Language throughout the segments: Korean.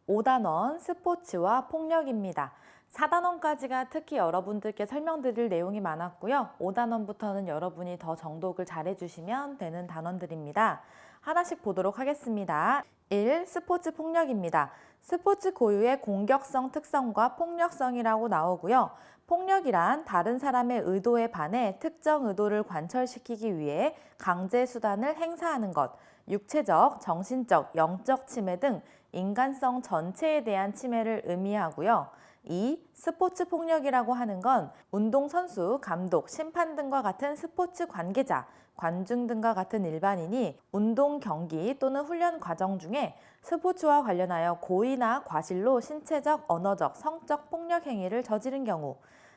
5단원 스포츠와 폭력입니다. 4단원까지가 특히 여러분들께 설명드릴 내용이 많았고요. 5단원부터는 여러분이 더 정독을 잘 해주시면 되는 단원들입니다. 하나씩 보도록 하겠습니다. 1. 스포츠 폭력입니다. 스포츠 고유의 공격성 특성과 폭력성이라고 나오고요. 폭력이란 다른 사람의 의도에 반해 특정 의도를 관철시키기 위해 강제 수단을 행사하는 것, 육체적, 정신적, 영적 침해 등 인간성 전체에 대한 침해를 의미하고요. 2. 스포츠 폭력이라고 하는 건 운동선수, 감독, 심판 등과 같은 스포츠 관계자, 관중 등과 같은 일반인이 운동 경기 또는 훈련 과정 중에 스포츠와 관련하여 고의나 과실로 신체적, 언어적, 성적 폭력 행위를 저지른 경우.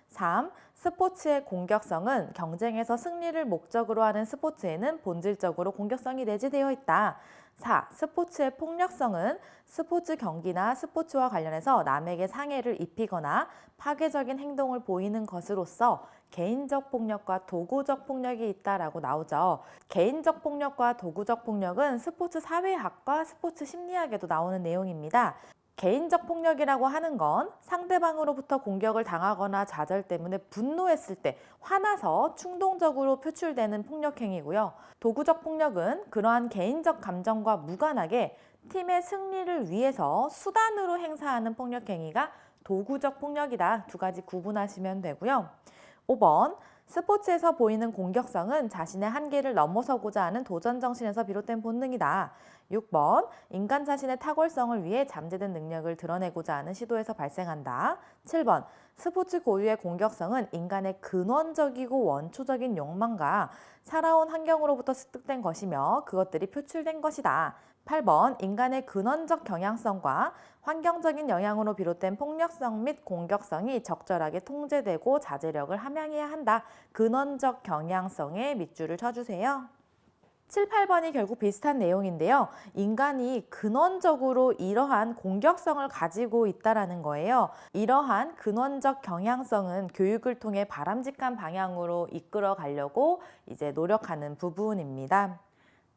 3. 스포츠의 공격성은 경쟁에서 승리를 목적으로 하는 스포츠에는 본질적으로 공격성이 내재되어 있다. 4. 스포츠의 폭력성은 스포츠 경기나 스포츠와 관련해서 남에게 상해를 입히거나 파괴적인 행동을 보이는 것으로서 개인적 폭력과 도구적 폭력이 있다라고 나오죠. 개인적 폭력과 도구적 폭력은 스포츠 사회학과 스포츠 심리학에도 나오는 내용입니다. 개인적 폭력이라고 하는 건 상대방으로부터 공격을 당하거나 좌절 때문에 분노했을 때 화나서 충동적으로 표출되는 폭력 행위고요. 도구적 폭력은 그러한 개인적 감정과 무관하게 팀의 승리를 위해서 수단으로 행사하는 폭력 행위가 도구적 폭력이다. 두 가지 구분하시면 되고요. 5번. 스포츠에서 보이는 공격성은 자신의 한계를 넘어서고자 하는 도전 정신에서 비롯된 본능이다. 6번. 인간 자신의 탁월성을 위해 잠재된 능력을 드러내고자 하는 시도에서 발생한다. 7번. 스포츠 고유의 공격성은 인간의 근원적이고 원초적인 욕망과 살아온 환경으로부터 습득된 것이며 그것들이 표출된 것이다. 8번. 인간의 근원적 경향성과 환경적인 영향으로 비롯된 폭력성 및 공격성이 적절하게 통제되고 자제력을 함양해야 한다. 근원적 경향성에 밑줄을 쳐주세요. 7, 8번이 결국 비슷한 내용인데요. 인간이 근원적으로 이러한 공격성을 가지고 있다는 거예요. 이러한 근원적 경향성은 교육을 통해 바람직한 방향으로 이끌어 가려고 이제 노력하는 부분입니다.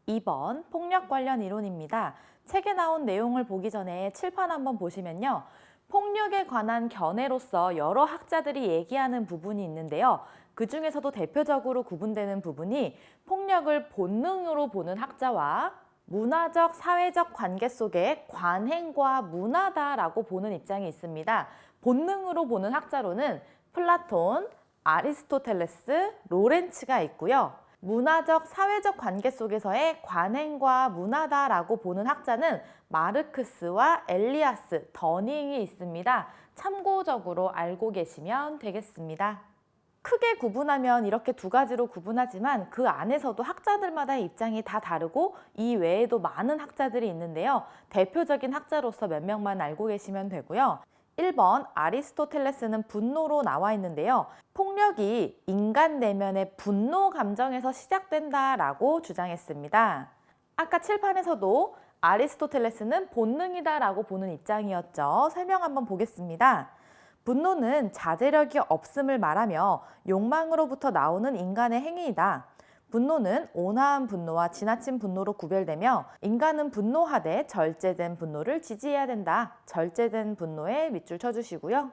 2번 폭력 관련 이론입니다. 책에 나온 내용을 보기 전에 칠판 한번 보시면요. 폭력에 관한 견해로서 여러 학자들이 얘기하는 부분이 있는데요. 그 중에서도 대표적으로 구분되는 부분이 폭력을 본능으로 보는 학자와 문화적, 사회적 관계 속의 관행과 문화다라고 보는 입장이 있습니다. 본능으로 보는 학자로는 플라톤, 아리스토텔레스, 로렌츠가 있고요. 문화적, 사회적 관계 속에서의 관행과 문화다라고 보는 학자는 마르크스와 엘리아스, 더닝이 있습니다. 참고적으로 알고 계시면 되겠습니다. 크게 구분하면 이렇게 두 가지로 구분하지만 그 안에서도 학자들마다의 입장이 다 다르고 이 외에도 많은 학자들이 있는데요. 대표적인 학자로서 몇 명만 알고 계시면 되고요. 1번 아리스토텔레스는 분노로 나와 있는데요. 폭력이 인간 내면의 분노 감정에서 시작된다라고 주장했습니다. 아까 칠판에서도 아리스토텔레스는 본능이다라고 보는 입장이었죠. 설명 한번 보겠습니다. 분노는 자제력이 없음을 말하며 욕망으로부터 나오는 인간의 행위이다. 분노는 온화한 분노와 지나친 분노로 구별되며 인간은 분노하되 절제된 분노를 지지해야 된다. 절제된 분노에 밑줄 쳐주시고요.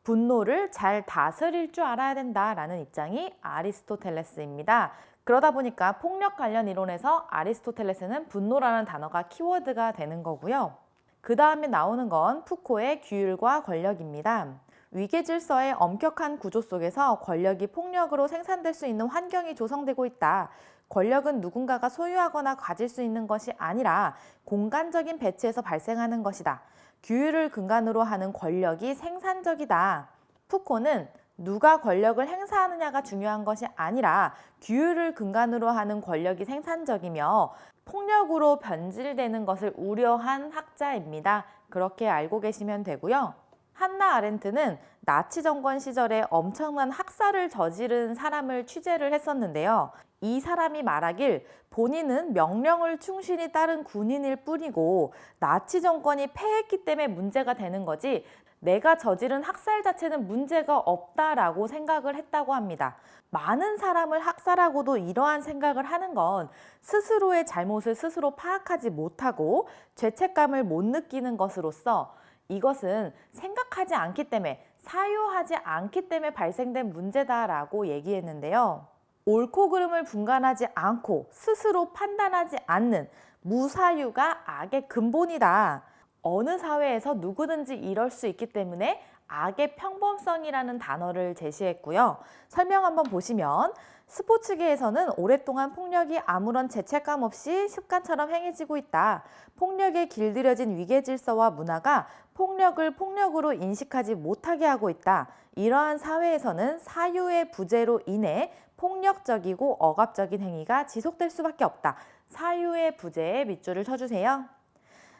분노를 잘 다스릴 줄 알아야 된다라는 입장이 아리스토텔레스입니다. 그러다 보니까 폭력 관련 이론에서 아리스토텔레스는 분노라는 단어가 키워드가 되는 거고요. 그 다음에 나오는 건 푸코의 규율과 권력입니다. 위계 질서의 엄격한 구조 속에서 권력이 폭력으로 생산될 수 있는 환경이 조성되고 있다. 권력은 누군가가 소유하거나 가질 수 있는 것이 아니라 공간적인 배치에서 발생하는 것이다. 규율을 근간으로 하는 권력이 생산적이다. 푸코는 누가 권력을 행사하느냐가 중요한 것이 아니라 규율을 근간으로 하는 권력이 생산적이며 폭력으로 변질되는 것을 우려한 학자입니다. 그렇게 알고 계시면 되고요. 한나 아렌트는 나치 정권 시절에 엄청난 학살을 저지른 사람을 취재를 했었는데요. 이 사람이 말하길 본인은 명령을 충실히 따른 군인일 뿐이고 나치 정권이 패했기 때문에 문제가 되는 거지 내가 저지른 학살 자체는 문제가 없다라고 생각을 했다고 합니다. 많은 사람을 학살하고도 이러한 생각을 하는 건 스스로의 잘못을 스스로 파악하지 못하고 죄책감을 못 느끼는 것으로서 이것은 생각하지 않기 때문에 사유하지 않기 때문에 발생된 문제다라고 얘기했는데요. 옳고 그름을 분간하지 않고 스스로 판단하지 않는 무사유가 악의 근본이다. 어느 사회에서 누구든지 이럴 수 있기 때문에 악의 평범성이라는 단어를 제시했고요. 설명 한번 보시면 스포츠계에서는 오랫동안 폭력이 아무런 죄책감 없이 습관처럼 행해지고 있다. 폭력에 길들여진 위계 질서와 문화가 폭력을 폭력으로 인식하지 못하게 하고 있다. 이러한 사회에서는 사유의 부재로 인해 폭력적이고 억압적인 행위가 지속될 수밖에 없다. 사유의 부재에 밑줄을 쳐주세요.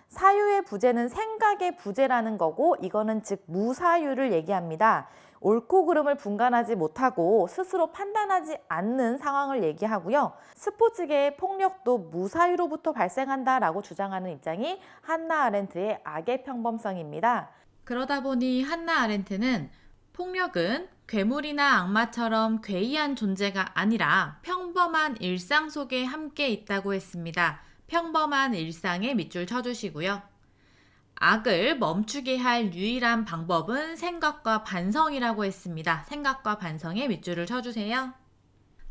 사유의 부재는 생각의 부재라는 거고 이거는 즉 무사유를 얘기합니다. 옳고 그름을 분간하지 못하고 스스로 판단하지 않는 상황을 얘기하고요. 스포츠계의 폭력도 무사유로부터 발생한다라고 주장하는 입장이 한나 아렌트의 악의 평범성입니다. 그러다 보니 한나 아렌트는 폭력은 괴물이나 악마처럼 괴이한 존재가 아니라 평범한 일상 속에 함께 있다고 했습니다. 평범한 일상에 밑줄 쳐주시고요. 악을 멈추게 할 유일한 방법은 생각과 반성이라고 했습니다. 생각과 반성에 밑줄을 쳐주세요.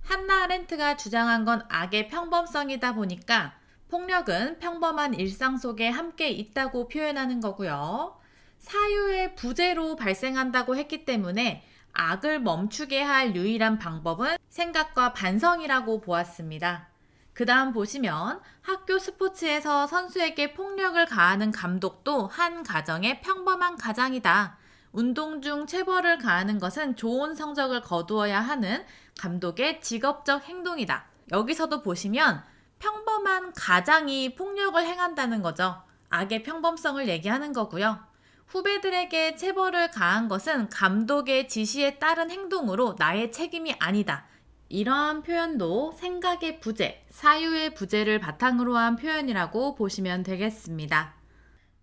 한나 아렌트가 주장한 건 악의 평범성이다 보니까 폭력은 평범한 일상 속에 함께 있다고 표현하는 거고요. 사유의 부재로 발생한다고 했기 때문에 악을 멈추게 할 유일한 방법은 생각과 반성이라고 보았습니다. 그 다음 보시면 학교 스포츠에서 선수에게 폭력을 가하는 감독도 한 가정의 평범한 가장이다. 운동 중 체벌을 가하는 것은 좋은 성적을 거두어야 하는 감독의 직업적 행동이다. 여기서도 보시면 평범한 가장이 폭력을 행한다는 거죠. 악의 평범성을 얘기하는 거고요. 후배들에게 체벌을 가한 것은 감독의 지시에 따른 행동으로 나의 책임이 아니다. 이러한 표현도 생각의 부재, 사유의 부재를 바탕으로 한 표현이라고 보시면 되겠습니다.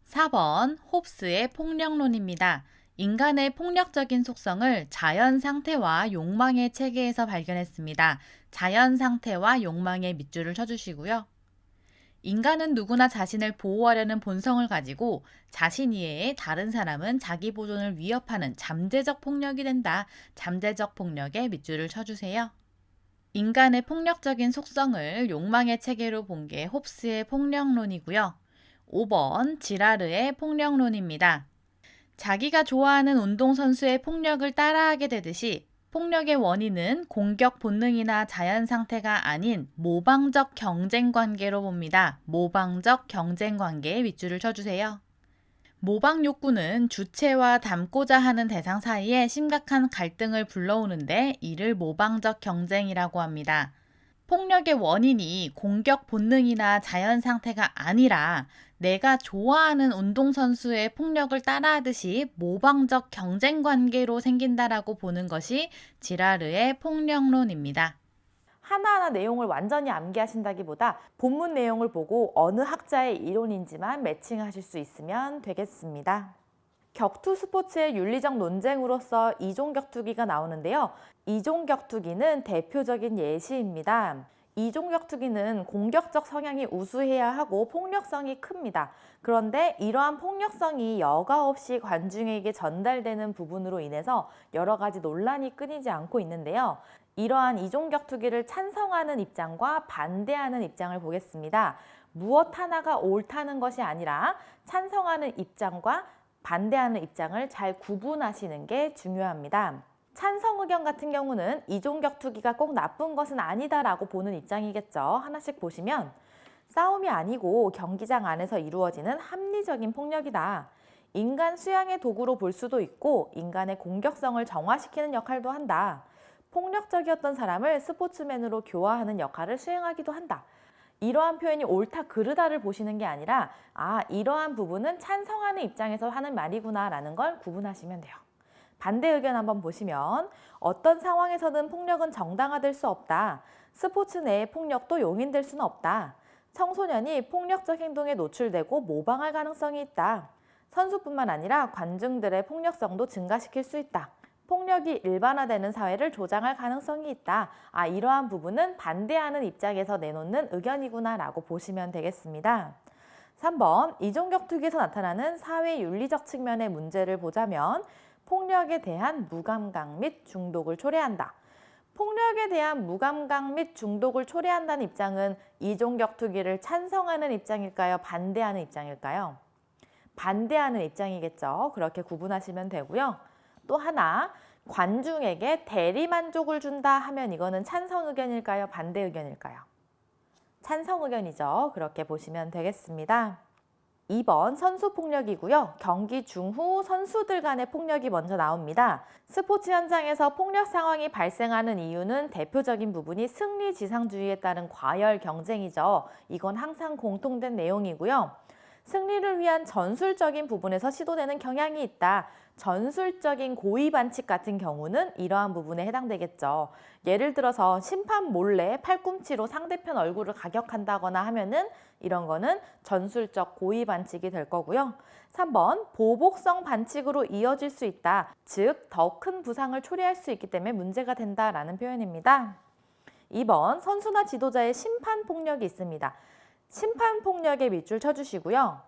4번 홉스의 폭력론입니다. 인간의 폭력적인 속성을 자연 상태와 욕망의 체계에서 발견했습니다. 자연 상태와 욕망의 밑줄을 쳐주시고요. 인간은 누구나 자신을 보호하려는 본성을 가지고 자신 이외에 다른 사람은 자기 보존을 위협하는 잠재적 폭력이 된다. 잠재적 폭력에 밑줄을 쳐주세요. 인간의 폭력적인 속성을 욕망의 체계로 본 게 홉스의 폭력론이고요. 5번 지라르의 폭력론입니다. 자기가 좋아하는 운동선수의 폭력을 따라하게 되듯이 폭력의 원인은 공격 본능이나 자연 상태가 아닌 모방적 경쟁 관계로 봅니다. 모방적 경쟁 관계에 밑줄을 쳐주세요. 모방 욕구는 주체와 닮고자 하는 대상 사이에 심각한 갈등을 불러오는데 이를 모방적 경쟁이라고 합니다. 폭력의 원인이 공격 본능이나 자연 상태가 아니라 내가 좋아하는 운동선수의 폭력을 따라하듯이 모방적 경쟁 관계로 생긴다라고 보는 것이 지라르의 폭력론입니다. 하나하나 내용을 완전히 암기하신다기보다 본문 내용을 보고 어느 학자의 이론인지만 매칭하실 수 있으면 되겠습니다. 격투 스포츠의 윤리적 논쟁으로서 이종격투기가 나오는데요. 이종격투기는 대표적인 예시입니다. 이종격투기는 공격적 성향이 우수해야 하고 폭력성이 큽니다. 그런데 이러한 폭력성이 여과 없이 관중에게 전달되는 부분으로 인해서 여러 가지 논란이 끊이지 않고 있는데요. 이러한 이종격투기를 찬성하는 입장과 반대하는 입장을 보겠습니다. 무엇 하나가 옳다는 것이 아니라 찬성하는 입장과 반대하는 입장을 잘 구분하시는 게 중요합니다. 찬성 의견 같은 경우는 이종격투기가 꼭 나쁜 것은 아니다라고 보는 입장이겠죠. 하나씩 보시면 싸움이 아니고 경기장 안에서 이루어지는 합리적인 폭력이다. 인간 수양의 도구로 볼 수도 있고 인간의 공격성을 정화시키는 역할도 한다. 폭력적이었던 사람을 스포츠맨으로 교화하는 역할을 수행하기도 한다. 이러한 표현이 옳다 그르다를 보시는 게 아니라 이러한 부분은 찬성하는 입장에서 하는 말이구나 라는 걸 구분하시면 돼요. 반대 의견 한번 보시면 어떤 상황에서든 폭력은 정당화될 수 없다. 스포츠 내의 폭력도 용인될 수는 없다. 청소년이 폭력적 행동에 노출되고 모방할 가능성이 있다. 선수뿐만 아니라 관중들의 폭력성도 증가시킬 수 있다. 폭력이 일반화되는 사회를 조장할 가능성이 있다. 이러한 부분은 반대하는 입장에서 내놓는 의견이구나라고 보시면 되겠습니다. 3번, 이종격투기에서 나타나는 사회 윤리적 측면의 문제를 보자면 폭력에 대한 무감각 및 중독을 초래한다. 폭력에 대한 무감각 및 중독을 초래한다는 입장은 이종격투기를 찬성하는 입장일까요? 반대하는 입장일까요? 반대하는 입장이겠죠. 그렇게 구분하시면 되고요. 또 하나, 관중에게 대리만족을 준다 하면 이거는 찬성 의견일까요? 반대 의견일까요? 찬성 의견이죠. 그렇게 보시면 되겠습니다. 2번 선수폭력이고요. 경기 중후 선수들 간의 폭력이 먼저 나옵니다. 스포츠 현장에서 폭력 상황이 발생하는 이유는 대표적인 부분이 승리지상주의에 따른 과열 경쟁이죠. 이건 항상 공통된 내용이고요. 승리를 위한 전술적인 부분에서 시도되는 경향이 있다. 전술적인 고의 반칙 같은 경우는 이러한 부분에 해당되겠죠. 예를 들어서 심판 몰래 팔꿈치로 상대편 얼굴을 가격한다거나 하면은 이런 거는 전술적 고의 반칙이 될 거고요. 3번, 보복성 반칙으로 이어질 수 있다. 즉, 더 큰 부상을 초래할 수 있기 때문에 문제가 된다라는 표현입니다. 2번, 선수나 지도자의 심판 폭력이 있습니다. 심판 폭력에 밑줄 쳐주시고요.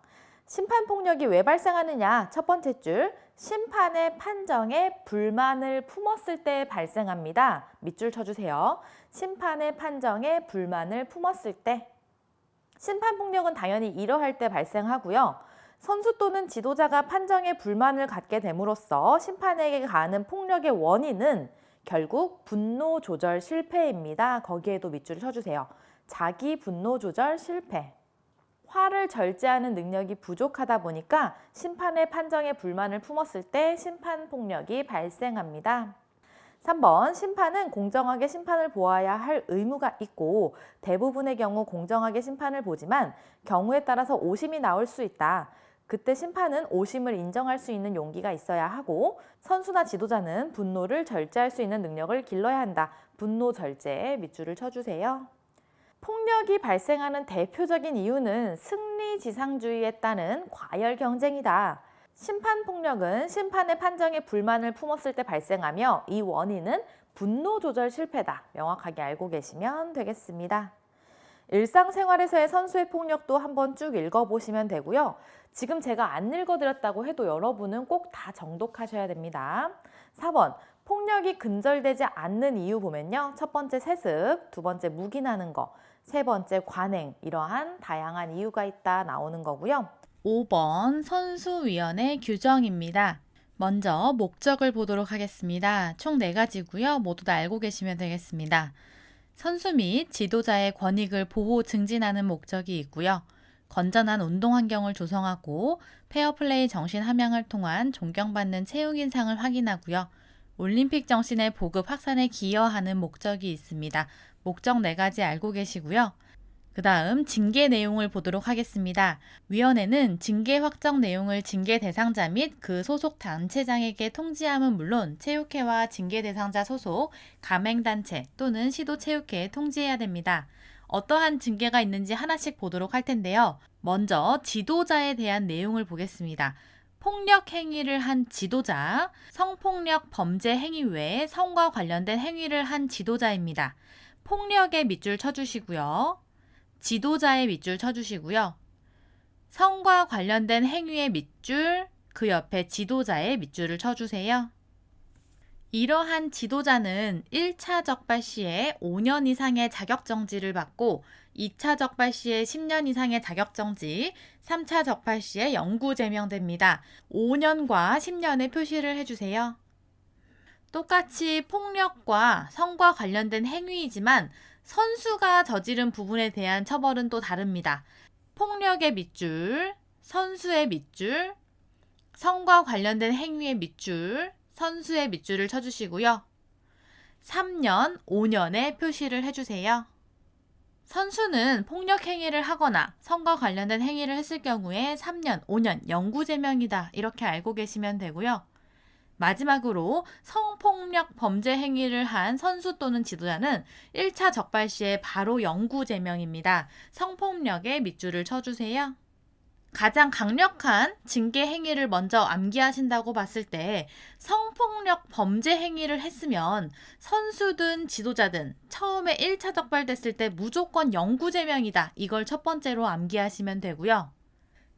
심판 폭력이 왜 발생하느냐? 첫 번째 줄, 심판의 판정에 불만을 품었을 때 발생합니다. 밑줄 쳐주세요. 심판의 판정에 불만을 품었을 때. 심판 폭력은 당연히 이러할 때 발생하고요. 선수 또는 지도자가 판정에 불만을 갖게 됨으로써 심판에게 가하는 폭력의 원인은 결국 분노 조절 실패입니다. 거기에도 밑줄을 쳐주세요. 자기 분노 조절 실패. 화를 절제하는 능력이 부족하다 보니까 심판의 판정에 불만을 품었을 때 심판 폭력이 발생합니다. 3번, 심판은 공정하게 심판을 보아야 할 의무가 있고 대부분의 경우 공정하게 심판을 보지만 경우에 따라서 오심이 나올 수 있다. 그때 심판은 오심을 인정할 수 있는 용기가 있어야 하고 선수나 지도자는 분노를 절제할 수 있는 능력을 길러야 한다. 분노 절제에 밑줄을 쳐주세요. 폭력이 발생하는 대표적인 이유는 승리지상주의에 따른 과열 경쟁이다. 심판 폭력은 심판의 판정에 불만을 품었을 때 발생하며 이 원인은 분노 조절 실패다. 명확하게 알고 계시면 되겠습니다. 일상생활에서의 선수의 폭력도 한번 쭉 읽어보시면 되고요. 지금 제가 안 읽어드렸다고 해도 여러분은 꼭 다 정독하셔야 됩니다. 4번, 폭력이 근절되지 않는 이유 보면요. 첫 번째 세습, 두 번째 묵인하는 거, 세 번째 관행, 이러한 다양한 이유가 있다 나오는 거고요. 5번 선수위원회 규정입니다. 먼저 목적을 보도록 하겠습니다. 총 4가지고요. 모두 다 알고 계시면 되겠습니다. 선수 및 지도자의 권익을 보호 증진하는 목적이 있고요. 건전한 운동 환경을 조성하고 페어플레이 정신 함양을 통한 존경받는 채용 인상을 확인하고요. 올림픽 정신의 보급 확산에 기여하는 목적이 있습니다. 목적 4가지 알고 계시고요. 그 다음 징계 내용을 보도록 하겠습니다. 위원회는 징계 확정 내용을 징계 대상자 및 그 소속 단체장에게 통지함은 물론 체육회와 징계 대상자 소속 가맹단체 또는 시도체육회에 통지해야 됩니다. 어떠한 징계가 있는지 하나씩 보도록 할 텐데요. 먼저 지도자에 대한 내용을 보겠습니다. 폭력 행위를 한 지도자, 성폭력 범죄 행위 외에 성과 관련된 행위를 한 지도자입니다. 폭력에 밑줄 쳐주시고요. 지도자의 밑줄 쳐주시고요. 성과 관련된 행위의 밑줄, 그 옆에 지도자의 밑줄을 쳐주세요. 이러한 지도자는 1차 적발 시에 5년 이상의 자격정지를 받고 2차 적발 시에 10년 이상의 자격정지, 3차 적발 시에 영구 제명됩니다. 5년과 10년의 표시를 해주세요. 똑같이 폭력과 성과 관련된 행위이지만 선수가 저지른 부분에 대한 처벌은 또 다릅니다. 폭력의 밑줄, 선수의 밑줄, 성과 관련된 행위의 밑줄, 선수의 밑줄을 쳐주시고요. 3년, 5년의 표시를 해주세요. 선수는 폭력 행위를 하거나 성과 관련된 행위를 했을 경우에 3년, 5년 영구제명이다. 이렇게 알고 계시면 되고요. 마지막으로 성폭력 범죄 행위를 한 선수 또는 지도자는 1차 적발 시에 바로 영구 제명입니다. 성폭력에 밑줄을 쳐주세요. 가장 강력한 징계 행위를 먼저 암기하신다고 봤을 때 성폭력 범죄 행위를 했으면 선수든 지도자든 처음에 1차 적발됐을 때 무조건 영구 제명이다. 이걸 첫 번째로 암기하시면 되고요.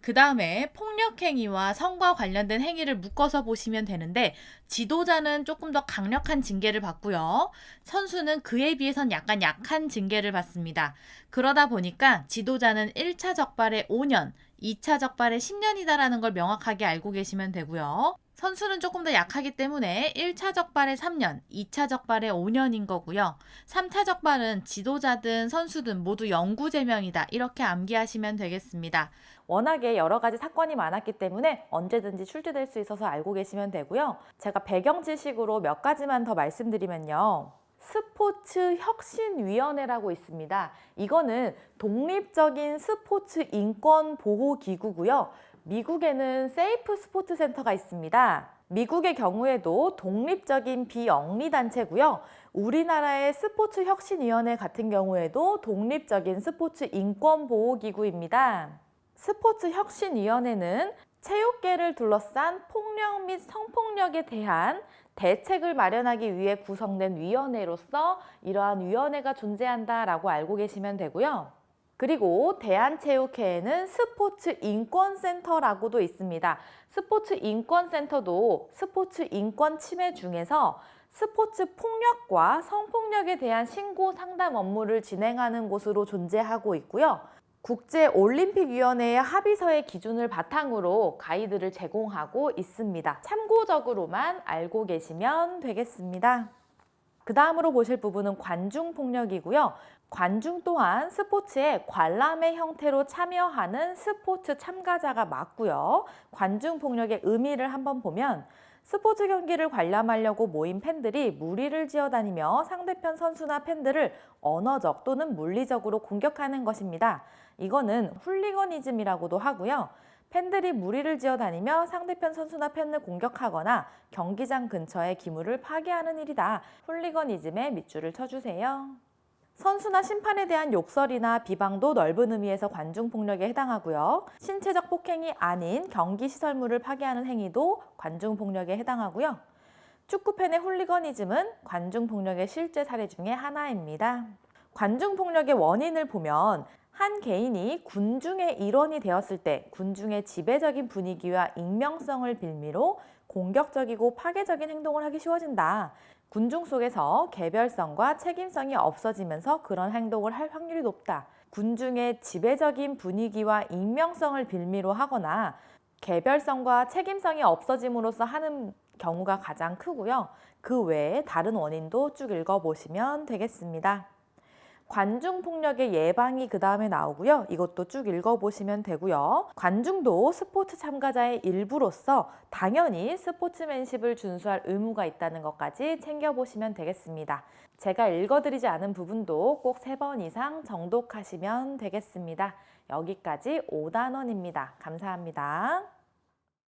그 다음에 폭력 행위와 성과 관련된 행위를 묶어서 보시면 되는데 지도자는 조금 더 강력한 징계를 받고요. 선수는 그에 비해선 약간 약한 징계를 받습니다. 그러다 보니까 지도자는 1차 적발에 5년, 2차 적발에 10년이다라는 걸 명확하게 알고 계시면 되고요. 선수는 조금 더 약하기 때문에 1차 적발에 3년, 2차 적발에 5년인 거고요. 3차 적발은 지도자든 선수든 모두 영구 제명이다. 이렇게 암기하시면 되겠습니다. 워낙에 여러 가지 사건이 많았기 때문에 언제든지 출제될 수 있어서 알고 계시면 되고요. 제가 배경 지식으로 몇 가지만 더 말씀드리면요. 스포츠혁신위원회라고 있습니다. 이거는 독립적인 스포츠 인권 보호 기구고요. 미국에는 세이프 스포츠 센터가 있습니다. 미국의 경우에도 독립적인 비영리 단체고요. 우리나라의 스포츠혁신위원회 같은 경우에도 독립적인 스포츠 인권 보호 기구입니다. 스포츠혁신위원회는 체육계를 둘러싼 폭력 및 성폭력에 대한 대책을 마련하기 위해 구성된 위원회로서 이러한 위원회가 존재한다라고 알고 계시면 되고요. 그리고 대한체육회에는 스포츠인권센터라고도 있습니다. 스포츠인권센터도 스포츠 인권 침해 중에서 스포츠 폭력과 성폭력에 대한 신고 상담 업무를 진행하는 곳으로 존재하고 있고요. 국제올림픽위원회의 합의서의 기준을 바탕으로 가이드를 제공하고 있습니다. 참고적으로만 알고 계시면 되겠습니다. 그 다음으로 보실 부분은 관중폭력이고요. 관중 또한 스포츠에 관람의 형태로 참여하는 스포츠 참가자가 맞고요. 관중폭력의 의미를 한번 보면 스포츠 경기를 관람하려고 모인 팬들이 무리를 지어다니며 상대편 선수나 팬들을 언어적 또는 물리적으로 공격하는 것입니다. 이거는 훌리거니즘이라고도 하고요. 팬들이 무리를 지어다니며 상대편 선수나 팬을 공격하거나 경기장 근처의 기물을 파괴하는 일이다. 훌리거니즘에 밑줄을 쳐주세요. 선수나 심판에 대한 욕설이나 비방도 넓은 의미에서 관중폭력에 해당하고요. 신체적 폭행이 아닌 경기시설물을 파괴하는 행위도 관중폭력에 해당하고요. 축구팬의 훌리거니즘은 관중폭력의 실제 사례 중에 하나입니다. 관중폭력의 원인을 보면 한 개인이 군중의 일원이 되었을 때 군중의 지배적인 분위기와 익명성을 빌미로 공격적이고 파괴적인 행동을 하기 쉬워진다. 군중 속에서 개별성과 책임성이 없어지면서 그런 행동을 할 확률이 높다. 군중의 지배적인 분위기와 익명성을 빌미로 하거나 개별성과 책임성이 없어짐으로써 하는 경우가 가장 크고요. 그 외에 다른 원인도 쭉 읽어보시면 되겠습니다. 관중폭력의 예방이 그 다음에 나오고요. 이것도 쭉 읽어보시면 되고요. 관중도 스포츠 참가자의 일부로서 당연히 스포츠맨십을 준수할 의무가 있다는 것까지 챙겨보시면 되겠습니다. 제가 읽어드리지 않은 부분도 꼭 3번 이상 정독하시면 되겠습니다. 여기까지 5단원입니다. 감사합니다.